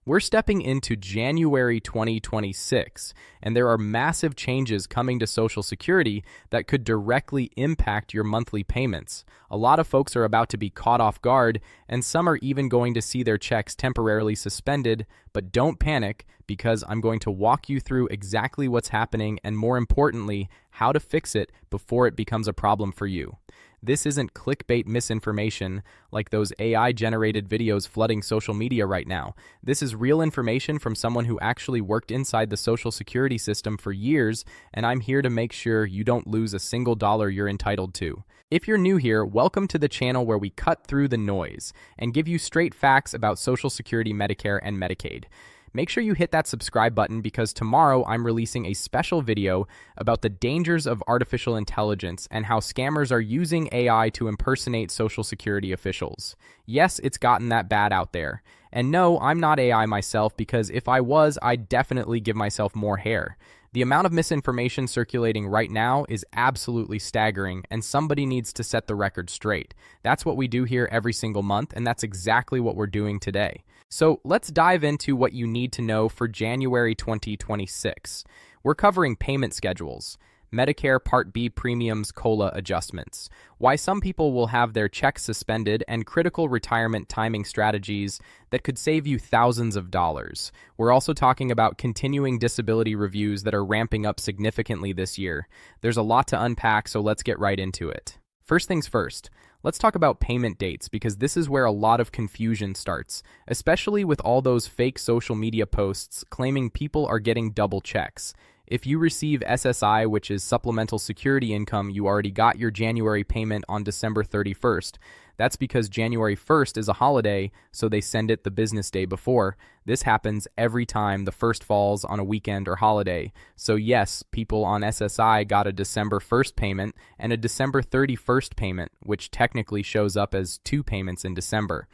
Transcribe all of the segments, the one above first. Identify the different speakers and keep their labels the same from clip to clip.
Speaker 1: We're stepping into January 2026, and there are massive changes coming to Social Security that could directly impact your monthly payments. A lot of folks are about to be caught off guard, and some are even going to see their checks temporarily suspended. But don't panic, because I'm going to walk you through exactly what's happening and, more importantly, how to fix it before it becomes a problem for you. This isn't clickbait misinformation like those AI-generated videos flooding social media right now. This is real information from someone who actually worked inside the Social Security system for years, and I'm here to make sure you don't lose a single dollar you're entitled to. If you're new here, welcome to the channel where we cut through the noise and give you straight facts about Social Security, Medicare, and Medicaid. Make sure you hit that subscribe button because tomorrow I'm releasing a special video about the dangers of artificial intelligence and how scammers are using AI to impersonate Social Security officials. Yes, it's gotten that bad out there. And no, I'm not AI myself, because if I was, I'd definitely give myself more hair. The amount of misinformation circulating right now is absolutely staggering, and somebody needs to set the record straight. That's what we do here every single month, and that's exactly what we're doing today. So let's dive into what you need to know for January 2026. We're covering payment schedules, Medicare Part B premiums, COLA adjustments, why some people will have their checks suspended, and critical retirement timing strategies that could save you thousands of dollars. We're also talking about continuing disability reviews that are ramping up significantly this year. There's a lot to unpack, so let's get right into it. First things first, let's talk about payment dates, because this is where a lot of confusion starts, especially with all those fake social media posts claiming people are getting double checks. If you receive SSI, which is Supplemental Security Income, you already got your January payment on December 31st. That's because January 1st is a holiday, so they send it the business day before. This happens every time the first falls on a weekend or holiday. So yes, people on SSI got a December 1st payment and a December 31st payment, which technically shows up as two payments in December.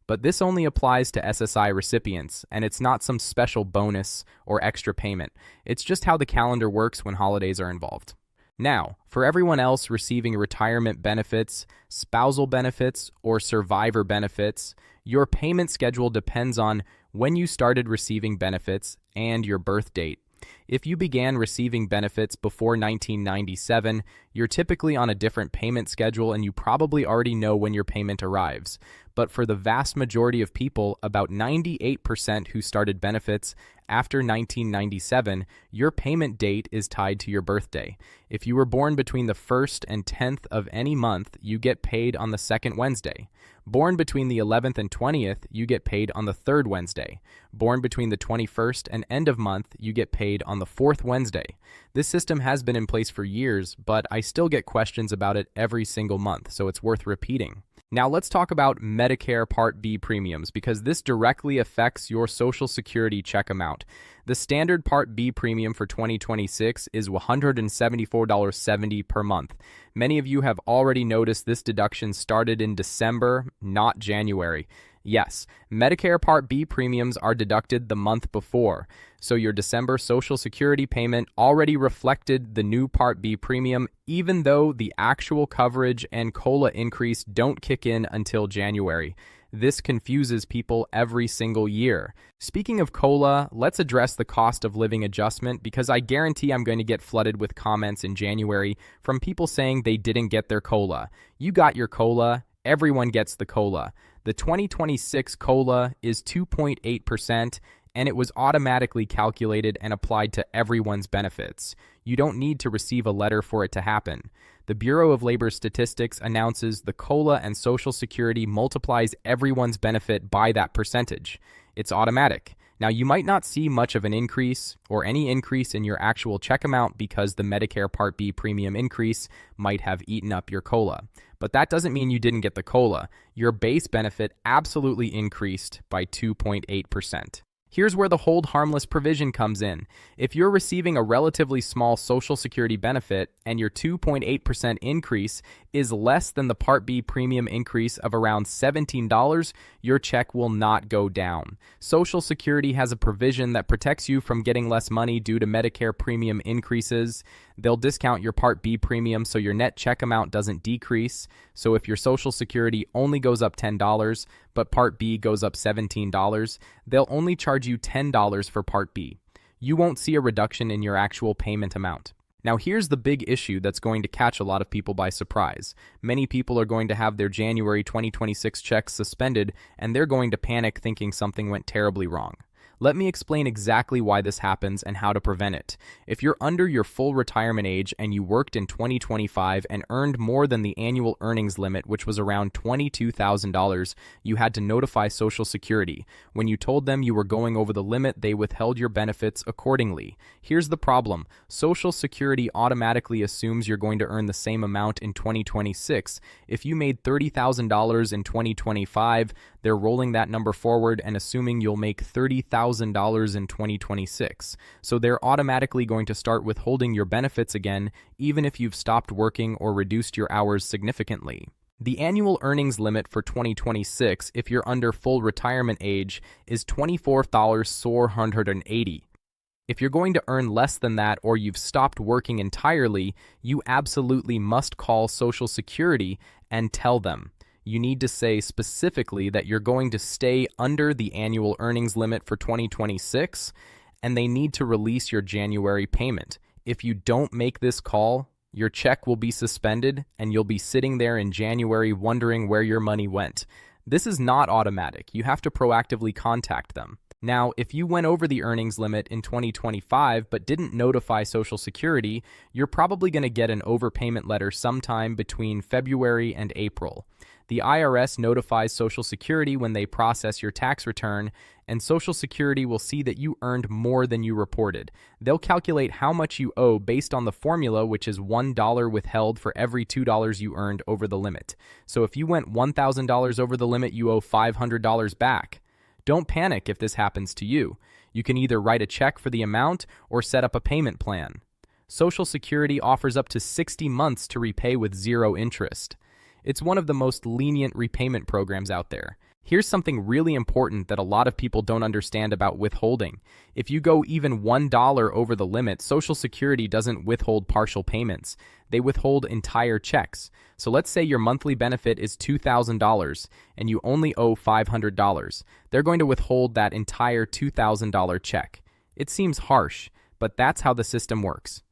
Speaker 1: But this only applies to SSI recipients, and it's not some special bonus or extra payment. It's just how the calendar works when holidays are involved. Now, for everyone else receiving retirement benefits, spousal benefits, or survivor benefits, your payment schedule depends on when you started receiving benefits and your birth date. If you began receiving benefits before 1997, you're typically on a different payment schedule, and you probably already know when your payment arrives. But for the vast majority of people, about 98% who started benefits after 1997, your payment date is tied to your birthday. If you were born between the 1st and 10th of any month, you get paid on the 2nd Wednesday. Born between the 11th and 20th, you get paid on the 3rd Wednesday. Born between the 21st and end of month, you get paid on the 4th Wednesday. This system has been in place for years, but I still get questions about it every single month, so it's worth repeating. Now let's talk about Medicare Part B premiums, because this directly affects your Social Security check amount. The standard Part B premium for 2026 is $174.70 per month. Many of you have already noticed this deduction started in December, not January. Yes, Medicare Part B premiums are deducted the month before, so your December Social Security payment already reflected the new Part B premium, even though the actual coverage and COLA increase don't kick in until January. This confuses people every single year. Speaking of COLA, let's address the cost of living adjustment, because I guarantee I'm going to get flooded with comments in January from people saying they didn't get their COLA. You got your COLA. Everyone gets the COLA. The 2026 COLA is 2.8%, and it was automatically calculated and applied to everyone's benefits. You don't need to receive a letter for it to happen. The Bureau of Labor Statistics announces the COLA and Social Security multiplies everyone's benefit by that percentage. It's automatic. Now, you might not see much of an increase or any increase in your actual check amount because the Medicare Part B premium increase might have eaten up your COLA. But that doesn't mean you didn't get the COLA. Your base benefit absolutely increased by 2.8%. Here's where the hold harmless provision comes in. If you're receiving a relatively small Social Security benefit and your 2.8% increase is less than the Part B premium increase of around $17, your check will not go down. Social Security has a provision that protects you from getting less money due to Medicare premium increases. They'll discount your Part B premium so your net check amount doesn't decrease. So if your Social Security only goes up $10, but Part B goes up $17, they'll only charge you $10 for Part B. You won't see a reduction in your actual payment amount. Now here's the big issue that's going to catch a lot of people by surprise. Many people are going to have their January 2026 checks suspended, and they're going to panic thinking something went terribly wrong. Let me explain exactly why this happens and how to prevent it. If you're under your full retirement age and you worked in 2025 and earned more than the annual earnings limit, which was around $22,000, you had to notify Social Security. When you told them you were going over the limit, they withheld your benefits accordingly. Here's the problem. Social Security automatically assumes you're going to earn the same amount in 2026. If you made $30,000 in 2025, they're rolling that number forward and assuming you'll make $30,000 in 2026. So they're automatically going to start withholding your benefits again, even if you've stopped working or reduced your hours significantly. The annual earnings limit for 2026, if you're under full retirement age, is $24,480. If you're going to earn less than that or you've stopped working entirely, you absolutely must call Social Security and tell them. You need to say specifically that you're going to stay under the annual earnings limit for 2026, and they need to release your January payment. If you don't make this call, your check will be suspended, and you'll be sitting there in January wondering where your money went. This is not automatic. You have to proactively contact them. Now, if you went over the earnings limit in 2025 but didn't notify Social Security, you're probably going to get an overpayment letter sometime between February and April. The IRS notifies Social Security when they process your tax return, and Social Security will see that you earned more than you reported. They'll calculate how much you owe based on the formula, which is $1 withheld for every $2 you earned over the limit. So if you went $1,000 over the limit, you owe $500 back. Don't panic if this happens to you. You can either write a check for the amount or set up a payment plan. Social Security offers up to 60 months to repay with zero interest. It's one of the most lenient repayment programs out there. Here's something really important that a lot of people don't understand about withholding. If you go even $1 over the limit, Social Security doesn't withhold partial payments. They withhold entire checks. So let's say your monthly benefit is $2,000 and you only owe $500. They're going to withhold that entire $2,000 check. It seems harsh, but that's how the system works.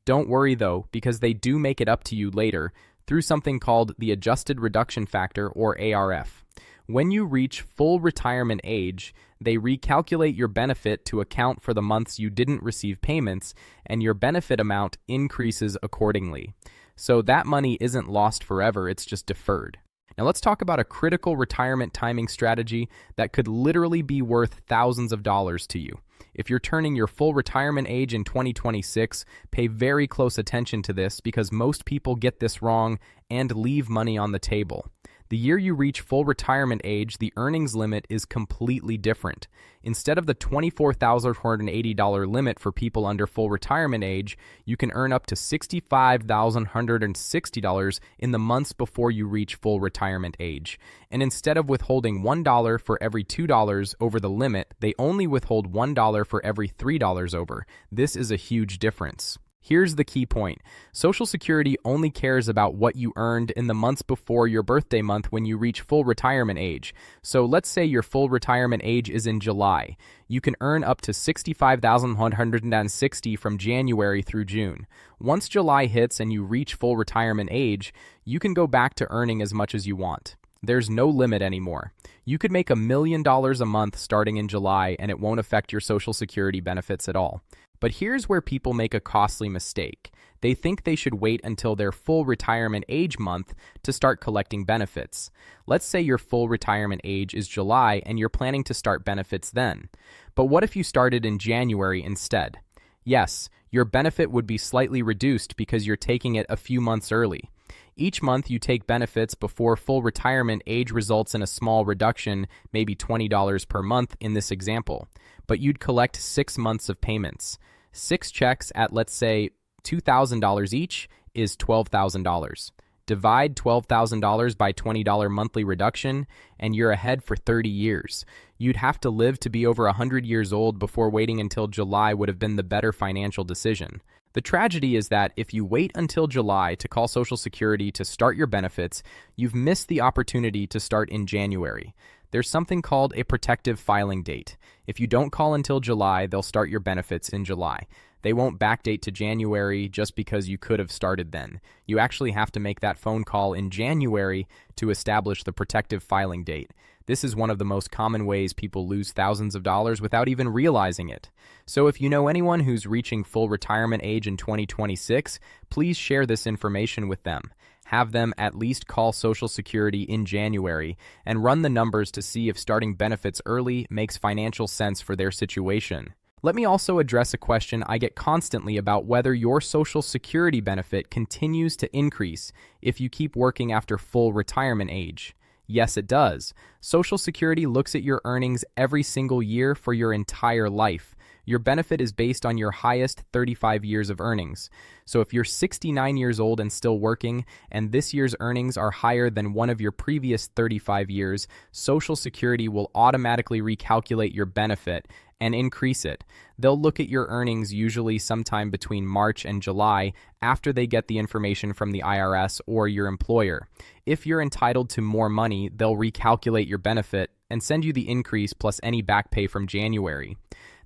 Speaker 1: Don't worry though, because they do make it up to you later through something called the Adjusted Reduction Factor, or ARF. When you reach full retirement age, they recalculate your benefit to account for the months you didn't receive payments, and your benefit amount increases accordingly. So that money isn't lost forever, it's just deferred. Now let's talk about a critical retirement timing strategy that could literally be worth thousands of dollars to you. If you're turning your full retirement age in 2026, pay very close attention to this because most people get this wrong and leave money on the table. The year you reach full retirement age, the earnings limit is completely different. Instead of the $24,480 limit for people under full retirement age, you can earn up to $65,160 in the months before you reach full retirement age. And instead of withholding $1 for every $2 over the limit, they only withhold $1 for every $3 over. This is a huge difference. Here's the key point. Social Security only cares about what you earned in the months before your birthday month when you reach full retirement age. So let's say your full retirement age is in July. You can earn up to $65,160 from January through June. Once July hits and you reach full retirement age, you can go back to earning as much as you want. There's no limit anymore. You could make $1 million a month starting in July and it won't affect your Social Security benefits at all. But here's where people make a costly mistake. They think they should wait until their full retirement age month to start collecting benefits. Let's say your full retirement age is July and you're planning to start benefits then. But what if you started in January instead? Yes, your benefit would be slightly reduced because you're taking it a few months early. Each month you take benefits before full retirement age results in a small reduction, maybe $20 per month in this example. But you'd collect 6 months of payments. 6 checks at, let's say, $2,000 each is $12,000. Divide $12,000 by $20 monthly reduction, and you're ahead for 30 years. You'd have to live to be over 100 years old before waiting until July would have been the better financial decision. The tragedy is that if you wait until July to call Social Security to start your benefits, you've missed the opportunity to start in January. There's something called a protective filing date. If you don't call until July, they'll start your benefits in July. They won't backdate to January just because you could have started then. You actually have to make that phone call in January to establish the protective filing date. This is one of the most common ways people lose thousands of dollars without even realizing it. So if you know anyone who's reaching full retirement age in 2026, please share this information with them. Have them at least call Social Security in January and run the numbers to see if starting benefits early makes financial sense for their situation. Let me also address a question I get constantly about whether your Social Security benefit continues to increase if you keep working after full retirement age. Yes, it does. Social Security looks at your earnings every single year for your entire life. Your benefit is based on your highest 35 years of earnings. So if you're 69 years old and still working, and this year's earnings are higher than one of your previous 35 years, Social Security will automatically recalculate your benefit and increase it. They'll look at your earnings usually sometime between March and July after they get the information from the IRS or your employer. If you're entitled to more money, they'll recalculate your benefit and send you the increase plus any back pay from January.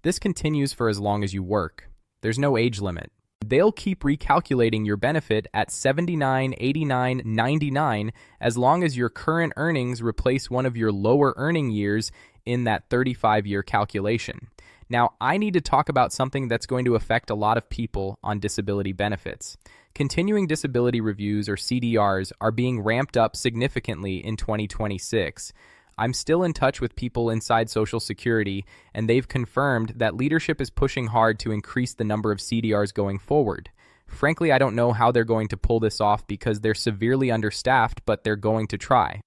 Speaker 1: This continues for as long as you work. There's no age limit. They'll keep recalculating your benefit at 79, 89, 99 as long as your current earnings replace one of your lower earning years in that 35-year calculation. Now, I need to talk about something that's going to affect a lot of people on disability benefits. Continuing disability reviews, or CDRs, are being ramped up significantly in 2026. I'm still in touch with people inside Social Security, and they've confirmed that leadership is pushing hard to increase the number of CDRs going forward. Frankly, I don't know how they're going to pull this off because they're severely understaffed, but they're going to try.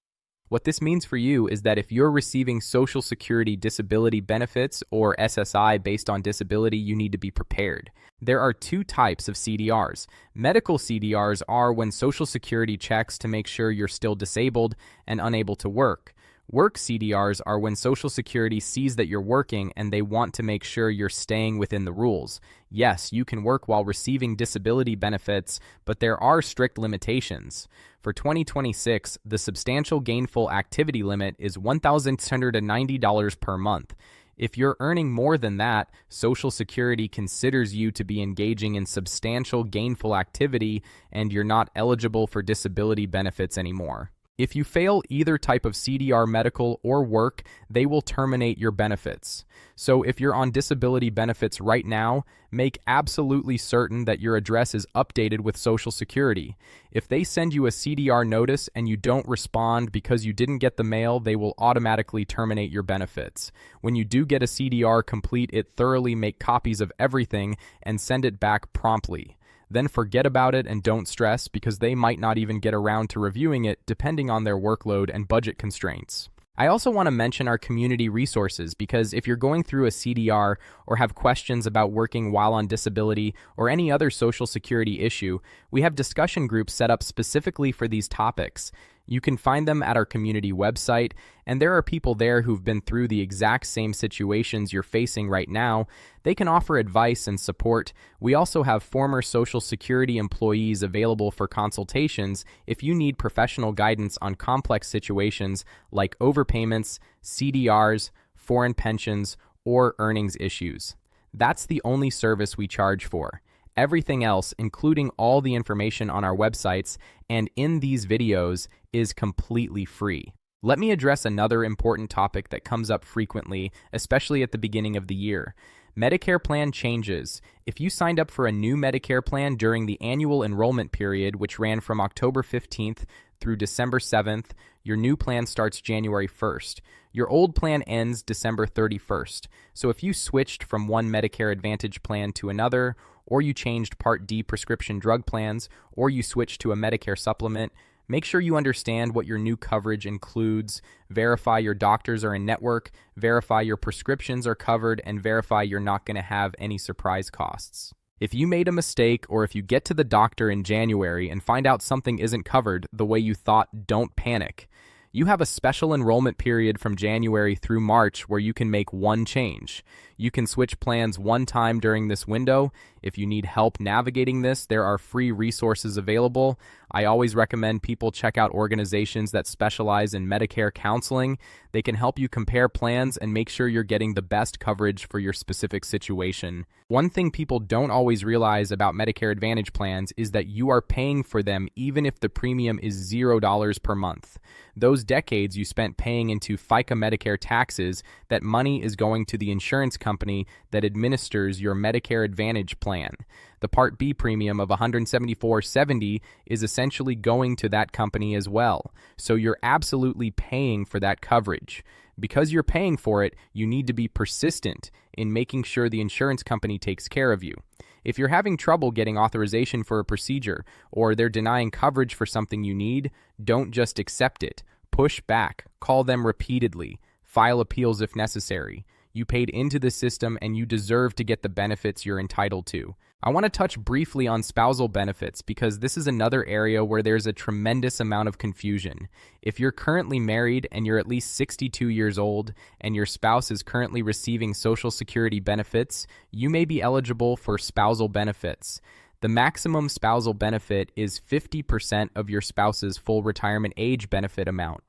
Speaker 1: What this means for you is that if you're receiving Social Security disability benefits or SSI based on disability, you need to be prepared. There are two types of CDRs. Medical CDRs are when Social Security checks to make sure you're still disabled and unable to work. Work CDRs are when Social Security sees that you're working and they want to make sure you're staying within the rules. Yes, you can work while receiving disability benefits, but there are strict limitations. For 2026, the substantial gainful activity limit is $1,690 per month. If you're earning more than that, Social Security considers you to be engaging in substantial gainful activity and you're not eligible for disability benefits anymore. If you fail either type of CDR, medical or work, they will terminate your benefits. So if you're on disability benefits right now, make absolutely certain that your address is updated with Social Security. If they send you a CDR notice and you don't respond because you didn't get the mail, they will automatically terminate your benefits. When you do get a CDR, complete it thoroughly, make copies of everything, and send it back promptly. Then forget about it and don't stress because they might not even get around to reviewing it depending on their workload and budget constraints. I also want to mention our community resources because if you're going through a CDR or have questions about working while on disability or any other Social Security issue, we have discussion groups set up specifically for these topics. You can find them at our community website, and there are people there who've been through the exact same situations you're facing right now. They can offer advice and support. We also have former Social Security employees available for consultations if you need professional guidance on complex situations like overpayments, CDRs, foreign pensions, or earnings issues. That's the only service we charge for. Everything else, including all the information on our websites and in these videos, is completely free. Let me address another important topic that comes up frequently, especially at the beginning of the year. Medicare plan changes. If you signed up for a new Medicare plan during the annual enrollment period, which ran from October 15th through December 7th, your new plan starts January 1st. Your old plan ends December 31st. So if you switched from one Medicare Advantage plan to another, or you changed Part D prescription drug plans, or you switched to a Medicare supplement, make sure you understand what your new coverage includes, verify your doctors are in network, verify your prescriptions are covered, and verify you're not going to have any surprise costs. If you made a mistake or if you get to the doctor in January and find out something isn't covered the way you thought, don't panic. You have a special enrollment period from January through March where you can make one change. You can switch plans one time during this window. If you need help navigating this, there are free resources available. I always recommend people check out organizations that specialize in Medicare counseling. They can help you compare plans and make sure you're getting the best coverage for your specific situation. One thing people don't always realize about Medicare Advantage plans is that you are paying for them even if the premium is $0 per month. Those decades you spent paying into FICA Medicare taxes, that money is going to the insurance company that administers your Medicare Advantage plan. The Part B premium of $174.70 is essentially going to that company as well. So you're absolutely paying for that coverage. Because you're paying for it, you need to be persistent in making sure the insurance company takes care of you. If you're having trouble getting authorization for a procedure or they're denying coverage for something you need, don't just accept it. Push back, call them repeatedly, file appeals if necessary. You paid into the system and you deserve to get the benefits you're entitled to. I want to touch briefly on spousal benefits because this is another area where there's a tremendous amount of confusion. If you're currently married and you're at least 62 years old and your spouse is currently receiving Social Security benefits, you may be eligible for spousal benefits. The maximum spousal benefit is 50% of your spouse's full retirement age benefit amount.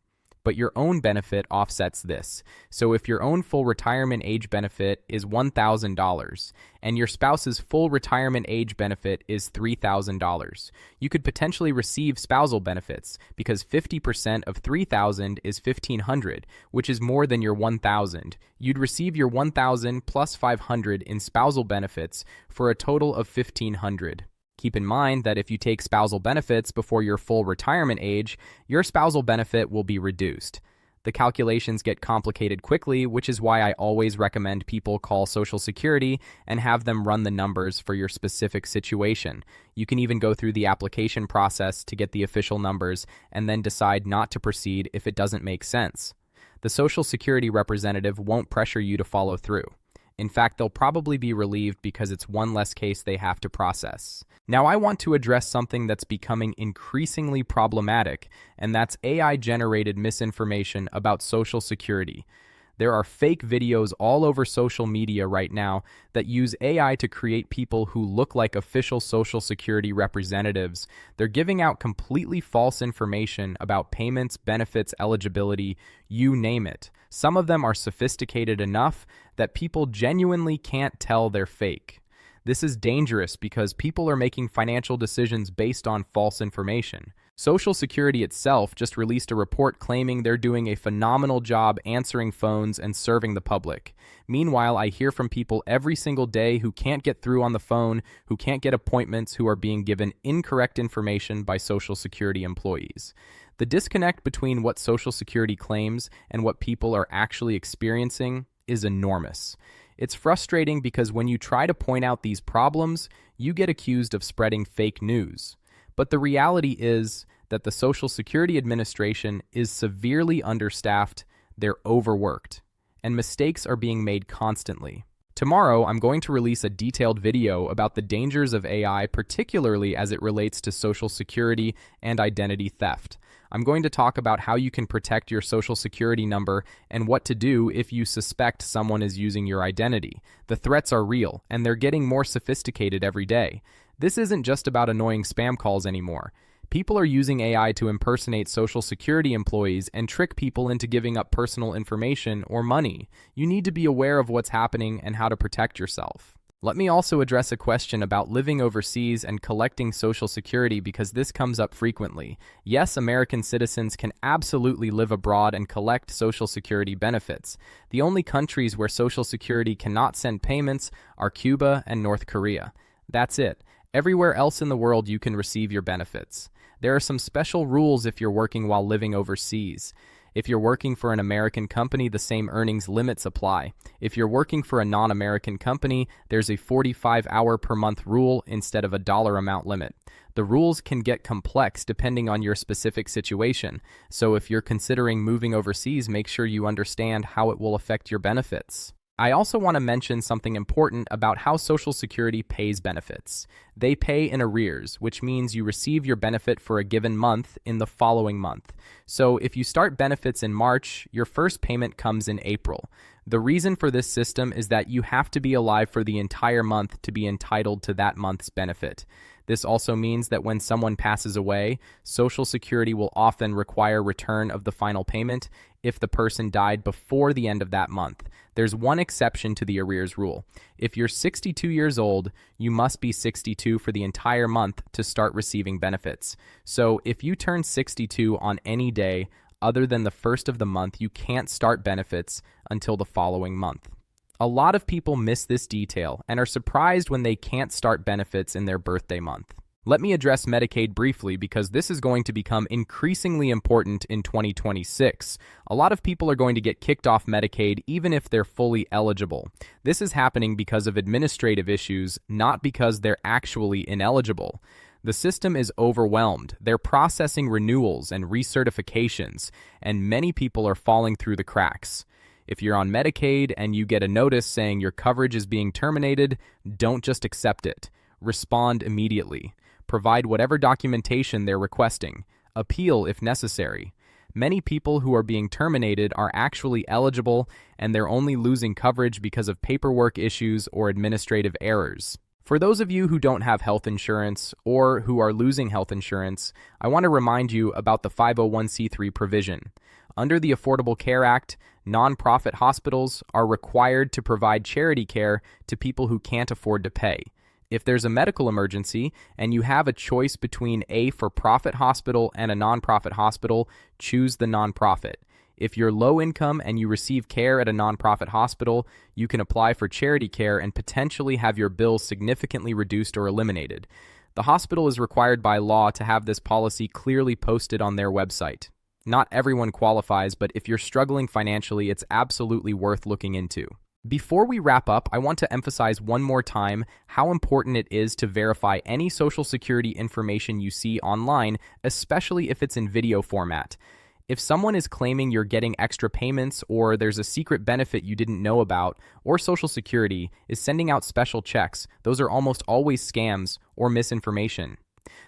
Speaker 1: But your own benefit offsets this. So if your own full retirement age benefit is $1,000 and your spouse's full retirement age benefit is $3,000, you could potentially receive spousal benefits because 50% of $3,000 is $1,500, which is more than your $1,000. You'd receive your $1,000 plus $500 in spousal benefits for a total of $1,500. Keep in mind that if you take spousal benefits before your full retirement age, your spousal benefit will be reduced. The calculations get complicated quickly, which is why I always recommend people call Social Security and have them run the numbers for your specific situation. You can even go through the application process to get the official numbers and then decide not to proceed if it doesn't make sense. The Social Security representative won't pressure you to follow through. In fact, they'll probably be relieved because it's one less case they have to process. Now, I want to address something that's becoming increasingly problematic, and that's AI-generated misinformation about Social Security. There are fake videos all over social media right now that use AI to create people who look like official Social Security representatives. They're giving out completely false information about payments, benefits, eligibility, you name it. Some of them are sophisticated enough that people genuinely can't tell they're fake. This is dangerous because people are making financial decisions based on false information. Social Security itself just released a report claiming they're doing a phenomenal job answering phones and serving the public. Meanwhile, I hear from people every single day who can't get through on the phone, who can't get appointments, who are being given incorrect information by Social Security employees. The disconnect between what Social Security claims and what people are actually experiencing is enormous. It's frustrating because when you try to point out these problems, you get accused of spreading fake news. But the reality is that the Social Security Administration is severely understaffed, they're overworked, and mistakes are being made constantly. Tomorrow, I'm going to release a detailed video about the dangers of AI, particularly as it relates to Social Security and identity theft. I'm going to talk about how you can protect your Social Security number and what to do if you suspect someone is using your identity. The threats are real, and they're getting more sophisticated every day. This isn't just about annoying spam calls anymore. People are using AI to impersonate Social Security employees and trick people into giving up personal information or money. You need to be aware of what's happening and how to protect yourself. Let me also address a question about living overseas and collecting Social Security because this comes up frequently. Yes, American citizens can absolutely live abroad and collect Social Security benefits. The only countries where Social Security cannot send payments are Cuba and North Korea. That's it. Everywhere else in the world you can receive your benefits. There are some special rules if you're working while living overseas. If you're working for an American company, the same earnings limits apply. If you're working for a non-American company, there's a 45-hour per month rule instead of a dollar amount limit. The rules can get complex depending on your specific situation. So if you're considering moving overseas, make sure you understand how it will affect your benefits. I also want to mention something important about how Social Security pays benefits. They pay in arrears, which means you receive your benefit for a given month in the following month. So if you start benefits in March, your first payment comes in April. The reason for this system is that you have to be alive for the entire month to be entitled to that month's benefit. This also means that when someone passes away, Social Security will often require return of the final payment if the person died before the end of that month. There's one exception to the arrears rule. If you're 62 years old, you must be 62 for the entire month to start receiving benefits. So if you turn 62 on any day other than the first of the month, you can't start benefits until the following month. A lot of people miss this detail and are surprised when they can't start benefits in their birthday month. Let me address Medicaid briefly because this is going to become increasingly important in 2026. A lot of people are going to get kicked off Medicaid even if they're fully eligible. This is happening because of administrative issues, not because they're actually ineligible. The system is overwhelmed. They're processing renewals and recertifications, and many people are falling through the cracks. If you're on Medicaid and you get a notice saying your coverage is being terminated, don't just accept it. Respond immediately. Provide whatever documentation they're requesting. Appeal if necessary. Many people who are being terminated are actually eligible, and they're only losing coverage because of paperwork issues or administrative errors. For those of you who don't have health insurance or who are losing health insurance, I want to remind you about the 501c3 provision. Under the Affordable Care Act, nonprofit hospitals are required to provide charity care to people who can't afford to pay. If there's a medical emergency and you have a choice between a for-profit hospital and a nonprofit hospital, choose the nonprofit. If you're low income and you receive care at a nonprofit hospital, you can apply for charity care and potentially have your bills significantly reduced or eliminated. The hospital is required by law to have this policy clearly posted on their website. Not everyone qualifies, but if you're struggling financially, it's absolutely worth looking into. Before we wrap up, I want to emphasize one more time how important it is to verify any Social Security information you see online, especially if it's in video format. If someone is claiming you're getting extra payments or there's a secret benefit you didn't know about, or Social Security is sending out special checks, those are almost always scams or misinformation.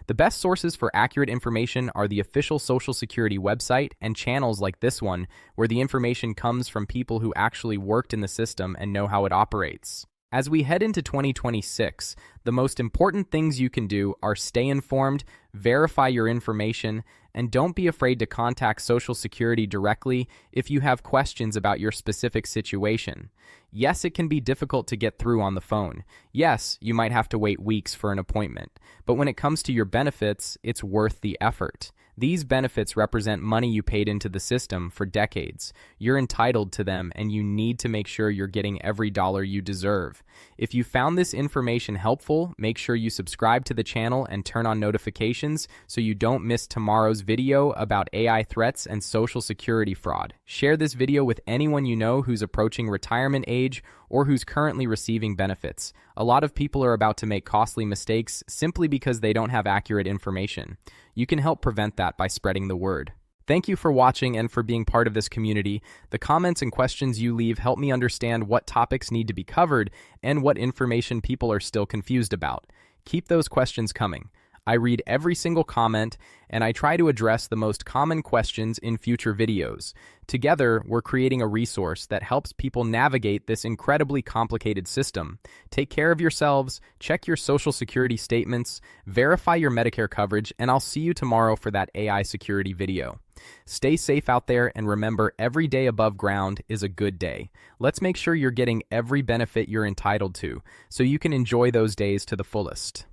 Speaker 1: The best sources for accurate information are the official Social Security website and channels like this one, where the information comes from people who actually worked in the system and know how it operates. As we head into 2026, the most important things you can do are stay informed, verify your information, and don't be afraid to contact Social Security directly if you have questions about your specific situation. Yes, it can be difficult to get through on the phone. Yes, you might have to wait weeks for an appointment. But when it comes to your benefits, it's worth the effort. These benefits represent money you paid into the system for decades. You're entitled to them, and you need to make sure you're getting every dollar you deserve. If you found this information helpful, make sure you subscribe to the channel and turn on notifications so you don't miss tomorrow's video about AI threats and Social Security fraud. Share this video with anyone you know who's approaching retirement age or who's currently receiving benefits. A lot of people are about to make costly mistakes simply because they don't have accurate information. You can help prevent that by spreading the word. Thank you for watching and for being part of this community. The comments and questions you leave help me understand what topics need to be covered and what information people are still confused about. Keep those questions coming. I read every single comment, and I try to address the most common questions in future videos. Together, we're creating a resource that helps people navigate this incredibly complicated system. Take care of yourselves, check your Social Security statements, verify your Medicare coverage, and I'll see you tomorrow for that AI security video. Stay safe out there, and remember, every day above ground is a good day. Let's make sure you're getting every benefit you're entitled to, so you can enjoy those days to the fullest.